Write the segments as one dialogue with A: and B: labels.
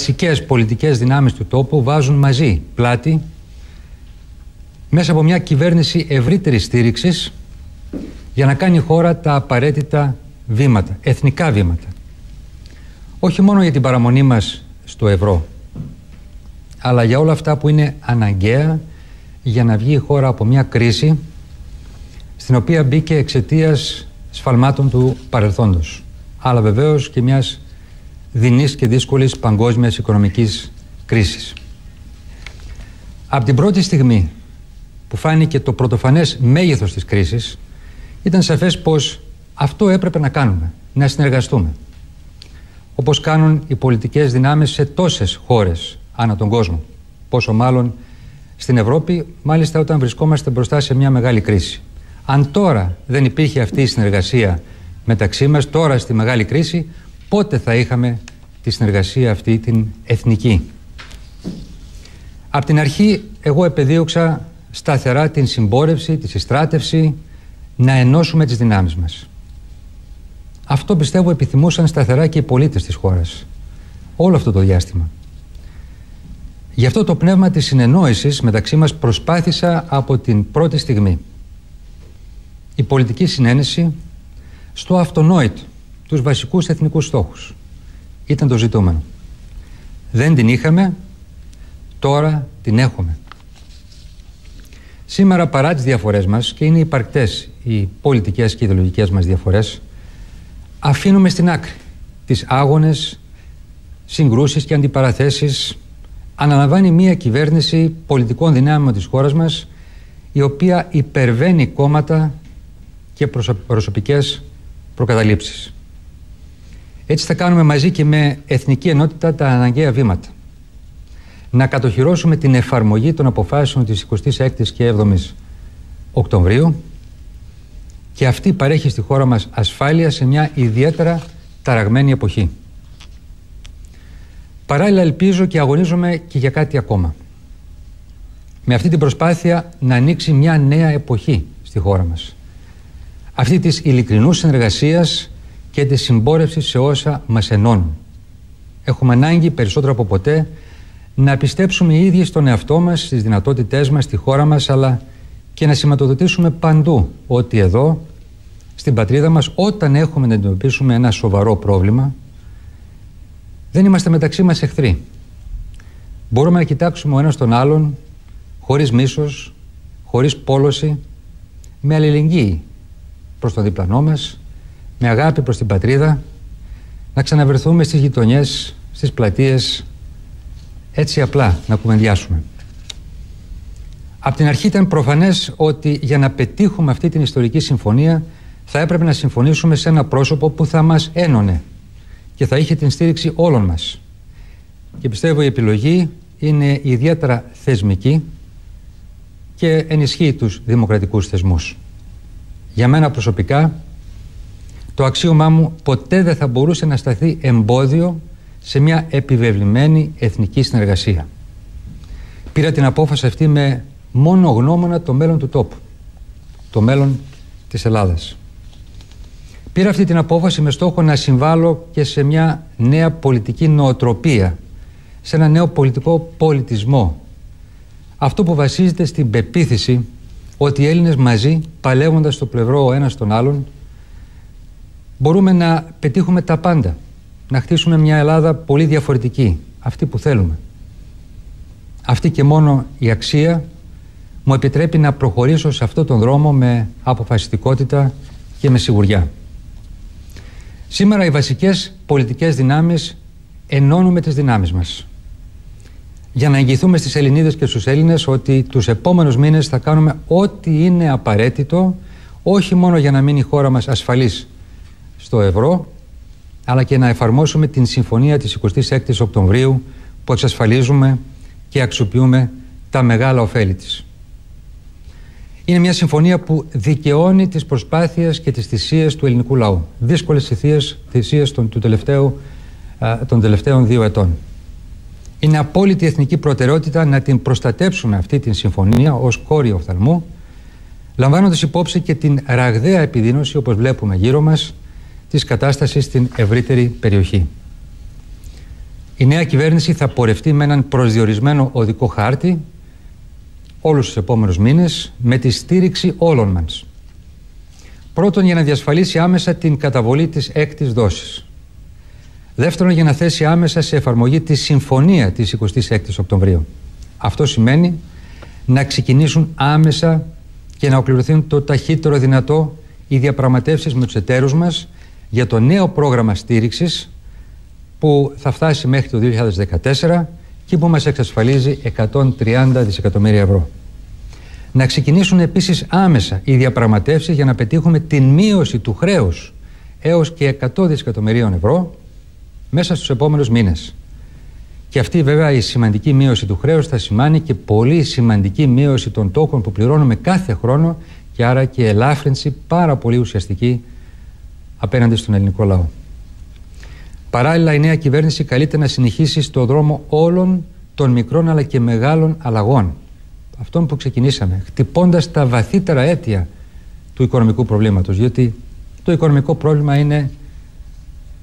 A: βασικές πολιτικές δυνάμεις του τόπου βάζουν μαζί πλάτη μέσα από μια κυβέρνηση ευρύτερης στήριξης για να κάνει η χώρα τα απαραίτητα βήματα, εθνικά βήματα. Όχι μόνο για την παραμονή μας στο ευρώ, αλλά για όλα αυτά που είναι αναγκαία για να βγει η χώρα από μια κρίση στην οποία μπήκε εξαιτίας σφαλμάτων του παρελθόντος, αλλά βεβαίως και μιας δεινής και δύσκολης παγκόσμιας οικονομικής κρίσης. Από την πρώτη στιγμή που φάνηκε το πρωτοφανές μέγεθος της κρίσης, ήταν σαφές πως αυτό έπρεπε να κάνουμε, να συνεργαστούμε. Όπως κάνουν οι πολιτικές δυνάμεις σε τόσες χώρες ανά τον κόσμο. Πόσο μάλλον στην Ευρώπη, μάλιστα όταν βρισκόμαστε μπροστά σε μια μεγάλη κρίση. Αν τώρα δεν υπήρχε αυτή η συνεργασία μεταξύ μας, τώρα στη μεγάλη κρίση, πότε θα είχαμε τη συνεργασία αυτή την εθνική? Από την αρχή εγώ επεδίωξα σταθερά την συμπόρευση, τη συστράτευση, να ενώσουμε τις δυνάμεις μας. Αυτό πιστεύω επιθυμούσαν σταθερά και οι πολίτες της χώρας όλο αυτό το διάστημα. Γι' αυτό το πνεύμα της συνεννόησης μεταξύ μας προσπάθησα από την πρώτη στιγμή. Η πολιτική συνένεση στο αυτονόητο, τους βασικούς εθνικούς στόχους ήταν το ζητούμενο. Δεν την είχαμε, τώρα την έχουμε. Σήμερα, παρά τις διαφορές μας, και είναι υπαρκτές οι πολιτικές και ιδεολογικές μας διαφορές, αφήνουμε στην άκρη τις άγονες, συγκρούσεις και αντιπαραθέσεις. Αναλαμβάνει μια κυβέρνηση πολιτικών δυνάμεων της χώρας μας, η οποία υπερβαίνει κόμματα και προσωπικές προκαταλήψεις. Έτσι θα κάνουμε μαζί και με εθνική ενότητα τα αναγκαία βήματα. Να κατοχυρώσουμε την εφαρμογή των αποφάσεων της 26ης και 7ης Οκτωβρίου, και αυτή παρέχει στη χώρα μας ασφάλεια σε μια ιδιαίτερα ταραγμένη εποχή. Παράλληλα ελπίζω και αγωνίζομαι και για κάτι ακόμα. Με αυτή την προσπάθεια να ανοίξει μια νέα εποχή στη χώρα μας. Αυτή της ειλικρινούς συνεργασίας και της συμπόρευσης σε όσα μας ενώνουν. Έχουμε ανάγκη περισσότερο από ποτέ να πιστέψουμε οι ίδιοι στον εαυτό μας, στις δυνατότητές μας, στη χώρα μας, αλλά και να σηματοδοτήσουμε παντού ότι εδώ, στην πατρίδα μας, όταν έχουμε να αντιμετωπίσουμε ένα σοβαρό πρόβλημα, δεν είμαστε μεταξύ μας εχθροί. Μπορούμε να κοιτάξουμε ο ένας τον άλλον χωρίς μίσος, χωρίς πόλωση, με αλληλεγγύη προς τον διπλανό μας, με αγάπη προς την πατρίδα, να ξαναβρεθούμε στις γειτονιές, στις πλατείες, έτσι απλά να κουβεντιάσουμε. Από την αρχή ήταν προφανές ότι για να πετύχουμε αυτή την ιστορική συμφωνία θα έπρεπε να συμφωνήσουμε σε ένα πρόσωπο που θα μας ένωνε και θα είχε την στήριξη όλων μας. Και πιστεύω η επιλογή είναι ιδιαίτερα θεσμική και ενισχύει τους δημοκρατικούς θεσμούς. Για μένα προσωπικά, το αξίωμά μου ποτέ δεν θα μπορούσε να σταθεί εμπόδιο σε μια επιβεβλημένη εθνική συνεργασία. Πήρα την απόφαση αυτή με μόνο γνώμονα το μέλλον του τόπου, το μέλλον της Ελλάδας. Πήρα αυτή την απόφαση με στόχο να συμβάλλω και σε μια νέα πολιτική νοοτροπία, σε ένα νέο πολιτικό πολιτισμό. Αυτό που βασίζεται στην πεποίθηση ότι οι Έλληνες μαζί, παλεύοντας στο πλευρό ο ένας τον άλλον, μπορούμε να πετύχουμε τα πάντα, να χτίσουμε μια Ελλάδα πολύ διαφορετική, αυτή που θέλουμε. Αυτή και μόνο η αξία μου επιτρέπει να προχωρήσω σε αυτόν τον δρόμο με αποφασιστικότητα και με σιγουριά. Σήμερα οι βασικές πολιτικές δυνάμεις ενώνουμε τις δυνάμεις μας για να εγγυηθούμε στις Ελληνίδες και στους Έλληνες ότι τους επόμενους μήνες θα κάνουμε ό,τι είναι απαραίτητο, όχι μόνο για να μείνει η χώρα μας ασφαλής στο ευρώ, αλλά και να εφαρμόσουμε την συμφωνία της 26ης Οκτωβρίου που εξασφαλίζουμε και αξιοποιούμε τα μεγάλα ωφέλη της. Είναι μια συμφωνία που δικαιώνει τις προσπάθειες και τις θυσίες του ελληνικού λαού. Δύσκολες θυσίες των τελευταίων 2 ετών. Είναι απόλυτη εθνική προτεραιότητα να την προστατέψουμε αυτή την συμφωνία ως κόρη οφθαλμού, λαμβάνοντας υπόψη και την ραγδαία επιδείνωση, όπως βλέπουμε γύρω μας, της κατάστασης στην ευρύτερη περιοχή. Η νέα κυβέρνηση θα πορευτεί με έναν προσδιορισμένο οδικό χάρτη όλους τους επόμενους μήνες με τη στήριξη όλων μας. Πρώτον, για να διασφαλίσει άμεσα την καταβολή της έκτης δόσης. Δεύτερον, για να θέσει άμεσα σε εφαρμογή τη συμφωνία της 26ης Οκτωβρίου. Αυτό σημαίνει να ξεκινήσουν άμεσα και να ολοκληρωθούν το ταχύτερο δυνατό οι διαπραγματεύσεις με τους εταίρους μας για το νέο πρόγραμμα στήριξης που θα φτάσει μέχρι το 2014 και που μας εξασφαλίζει 130 δισεκατομμύρια ευρώ. Να ξεκινήσουν επίσης άμεσα οι διαπραγματεύσεις για να πετύχουμε την μείωση του χρέους έως και 100 δισεκατομμυρίων ευρώ μέσα στους επόμενους μήνες. Και αυτή βέβαια η σημαντική μείωση του χρέους θα σημάνει και πολύ σημαντική μείωση των τόκων που πληρώνουμε κάθε χρόνο και άρα και ελάφρυνση πάρα πολύ ουσιαστική απέναντι στον ελληνικό λαό. Παράλληλα, η νέα κυβέρνηση καλείται να συνεχίσει στο δρόμο όλων των μικρών αλλά και μεγάλων αλλαγών. Αυτών που ξεκινήσαμε, χτυπώντας τα βαθύτερα αίτια του οικονομικού προβλήματος. Διότι το οικονομικό πρόβλημα είναι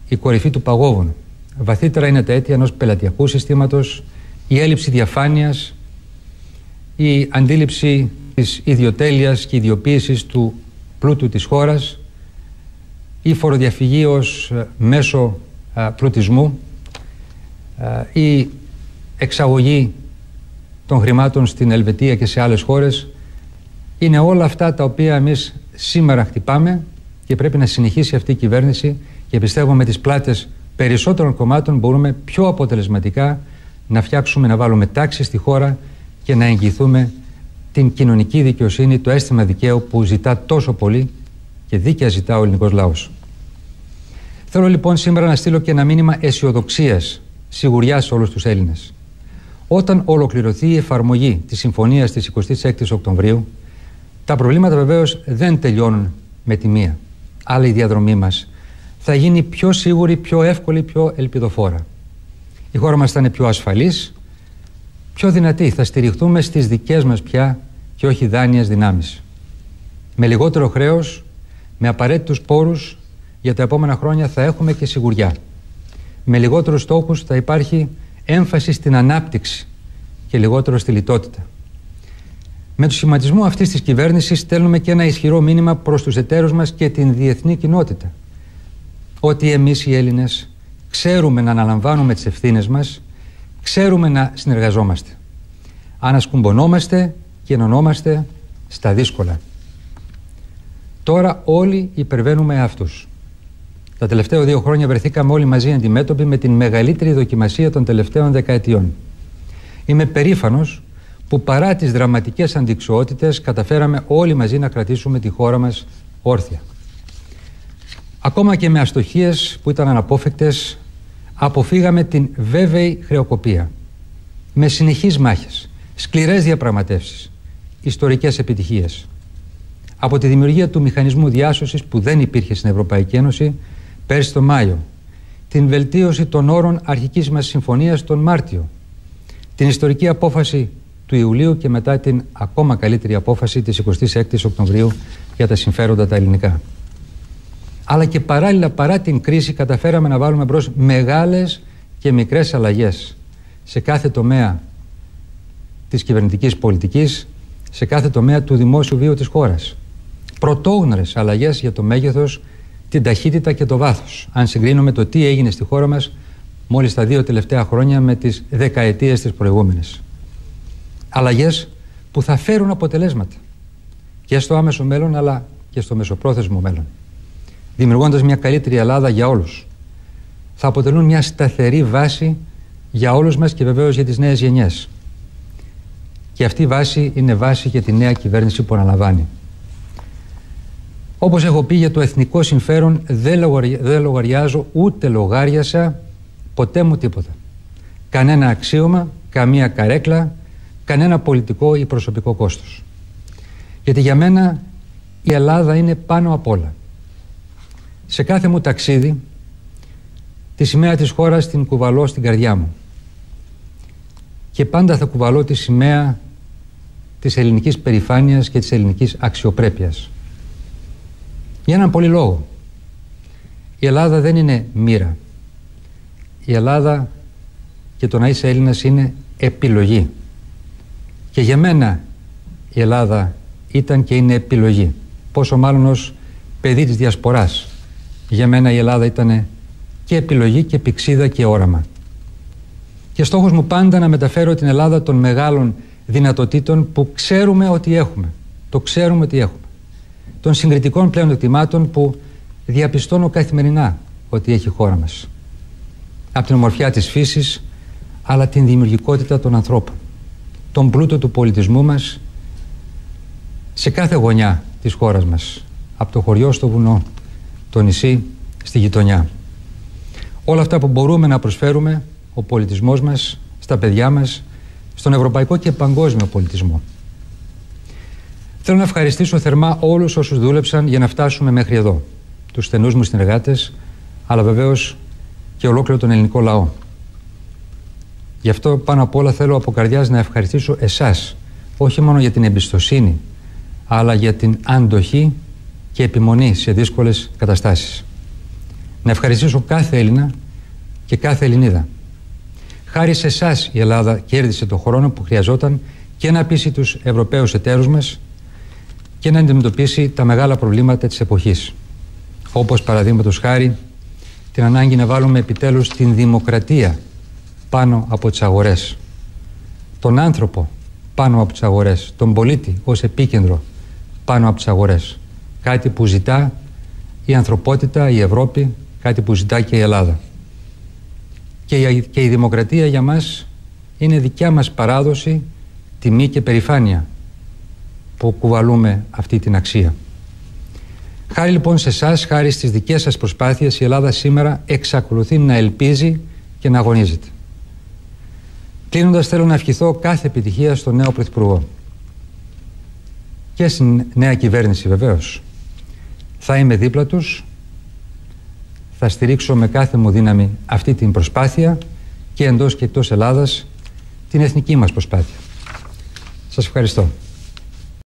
A: η κορυφή του παγόβουνου. Βαθύτερα είναι τα αίτια ενός πελατειακού συστήματος, η έλλειψη διαφάνειας, η αντίληψη της ιδιοτέλειας και ιδιοποίησης του πλούτου της χώρας, η φοροδιαφυγή ως μέσο πλουτισμού, η εξαγωγή των χρημάτων στην Ελβετία και σε άλλες χώρες. Είναι όλα αυτά τα οποία εμείς σήμερα χτυπάμε και πρέπει να συνεχίσει αυτή η κυβέρνηση και πιστεύω με τις πλάτες περισσότερων κομμάτων μπορούμε πιο αποτελεσματικά να φτιάξουμε, να βάλουμε τάξη στη χώρα και να εγγυηθούμε την κοινωνική δικαιοσύνη, το αίσθημα δικαίου που ζητά τόσο πολύ και δίκαια ζητά ο ελληνικός λαός. Θέλω λοιπόν σήμερα να στείλω και ένα μήνυμα αισιοδοξίας, σιγουριάς σε όλους τους Έλληνες. Όταν ολοκληρωθεί η εφαρμογή της συμφωνίας της 26ης Οκτωβρίου, τα προβλήματα βεβαίως δεν τελειώνουν με τη μία, αλλά η διαδρομή μας θα γίνει πιο σίγουρη, πιο εύκολη, πιο ελπιδοφόρα. Η χώρα μας θα είναι πιο ασφαλής, πιο δυνατή. Θα στηριχτούμε στις δικές μας πια και όχι δάνειες δυνάμεις. Με λιγότερο χρέος, με απαραίτητους πόρους, για τα επόμενα χρόνια θα έχουμε και σιγουριά. Με λιγότερους στόχους θα υπάρχει έμφαση στην ανάπτυξη και λιγότερο στη λιτότητα. Με το σχηματισμό αυτής της κυβέρνησης στέλνουμε και ένα ισχυρό μήνυμα προς τους εταίρους μας και την διεθνή κοινότητα. Ότι εμείς οι Έλληνες ξέρουμε να αναλαμβάνουμε τις ευθύνες μας, ξέρουμε να συνεργαζόμαστε. Ανασκουμπωνόμαστε και ενωνόμαστε στα δύσκολα. Τώρα όλοι υπερβαίνουμε αυτούς. Τα τελευταία 2 χρόνια βρεθήκαμε όλοι μαζί αντιμέτωποι με την μεγαλύτερη δοκιμασία των τελευταίων δεκαετιών. Είμαι περήφανος που παρά τις δραματικές αντιξοότητες καταφέραμε όλοι μαζί να κρατήσουμε τη χώρα μας όρθια. Ακόμα και με αστοχίες που ήταν αναπόφευκτες, αποφύγαμε την βέβαιη χρεοκοπία. Με συνεχείς μάχες, σκληρές διαπραγματεύσεις, ιστορικές επιτυχίες. Από τη δημιουργία του μηχανισμού διάσωσης που δεν υπήρχε στην Ευρωπαϊκή Ένωση πέρσι τον Μάιο, την βελτίωση των όρων αρχικής μας συμφωνίας τον Μάρτιο, την ιστορική απόφαση του Ιουλίου και μετά την ακόμα καλύτερη απόφαση της 26ης Οκτωβρίου για τα συμφέροντα τα ελληνικά. Αλλά και παράλληλα, παρά την κρίση, καταφέραμε να βάλουμε μπρος μεγάλες και μικρές αλλαγές σε κάθε τομέα της κυβερνητικής πολιτικής, σε κάθε τομέα του δημόσιου βίου της χώρας. Πρωτόγνωρες αλλαγές για το μέγεθος, την ταχύτητα και το βάθος, αν συγκρίνουμε το τι έγινε στη χώρα μας μόλις τα 2 τελευταία χρόνια με τις δεκαετίες τις προηγούμενες. Αλλαγές που θα φέρουν αποτελέσματα και στο άμεσο μέλλον αλλά και στο μεσοπρόθεσμο μέλλον, δημιουργώντας μια καλύτερη Ελλάδα για όλους. Θα αποτελούν μια σταθερή βάση για όλους μας και βεβαίως για τις νέες γενιές. Και αυτή η βάση είναι βάση για τη νέα κυβέρνηση που αναλαμβάνει. Όπως έχω πει, για το εθνικό συμφέρον δεν λογαριάζω ούτε λογάριασα ποτέ μου τίποτα. Κανένα αξίωμα, καμία καρέκλα, κανένα πολιτικό ή προσωπικό κόστος. Γιατί για μένα η Ελλάδα είναι πάνω απ' όλα. Σε κάθε μου ταξίδι τη σημαία της χώρας την κουβαλώ στην καρδιά μου. Και πάντα θα κουβαλώ τη σημαία της ελληνικής περηφάνειας και της ελληνικής αξιοπρέπειας. Για έναν πολύ λόγο. Η Ελλάδα δεν είναι μοίρα. Η Ελλάδα και το να είσαι Έλληνας είναι επιλογή. Και για μένα η Ελλάδα ήταν και είναι επιλογή. Πόσο μάλλον ως παιδί της Διασποράς. Για μένα η Ελλάδα ήταν και επιλογή και πηξίδα και όραμα. Και στόχος μου πάντα να μεταφέρω την Ελλάδα των μεγάλων δυνατοτήτων που ξέρουμε ότι έχουμε. Το ξέρουμε ότι έχουμε. Των συγκριτικών πλέον εκτιμάτων που διαπιστώνω καθημερινά ότι έχει η χώρα μας. Από την ομορφιά της φύσης, αλλά την δημιουργικότητα των ανθρώπων. Τον πλούτο του πολιτισμού μας σε κάθε γωνιά της χώρας μας. Από το χωριό στο βουνό, το νησί στη γειτονιά. Όλα αυτά που μπορούμε να προσφέρουμε, ο πολιτισμός μας, στα παιδιά μας, στον ευρωπαϊκό και παγκόσμιο πολιτισμό. Θέλω να ευχαριστήσω θερμά όλους όσους δούλεψαν για να φτάσουμε μέχρι εδώ. Τους στενούς μου συνεργάτες, αλλά βεβαίως και ολόκληρο τον ελληνικό λαό. Γι' αυτό πάνω απ' όλα θέλω από καρδιάς να ευχαριστήσω εσάς, όχι μόνο για την εμπιστοσύνη, αλλά για την αντοχή και επιμονή σε δύσκολες καταστάσεις. Να ευχαριστήσω κάθε Έλληνα και κάθε Ελληνίδα. Χάρη σε εσάς η Ελλάδα κέρδισε τον χρόνο που χρειαζόταν και να πείσει τους Ευρωπαίους εταίρους μας και να αντιμετωπίσει τα μεγάλα προβλήματα της εποχής. Όπως παραδείγματος χάρη την ανάγκη να βάλουμε επιτέλους την δημοκρατία πάνω από τις αγορές. Τον άνθρωπο πάνω από τις αγορές. Τον πολίτη ως επίκεντρο πάνω από τις αγορές. Κάτι που ζητά η ανθρωπότητα, η Ευρώπη, κάτι που ζητά και η Ελλάδα. Και η δημοκρατία για μας είναι δικιά μας παράδοση, τιμή και περηφάνεια που κουβαλούμε αυτή την αξία. Χάρη λοιπόν σε εσάς, χάρη στις δικές σας προσπάθειες, η Ελλάδα σήμερα εξακολουθεί να ελπίζει και να αγωνίζεται. Κλείνοντας, θέλω να ευχηθώ κάθε επιτυχία στον νέο Πρωθυπουργό και στην νέα κυβέρνηση βεβαίως. Θα είμαι δίπλα τους, θα στηρίξω με κάθε μου δύναμη αυτή την προσπάθεια και εντός και εκτός Ελλάδας την εθνική μας προσπάθεια. Σας ευχαριστώ.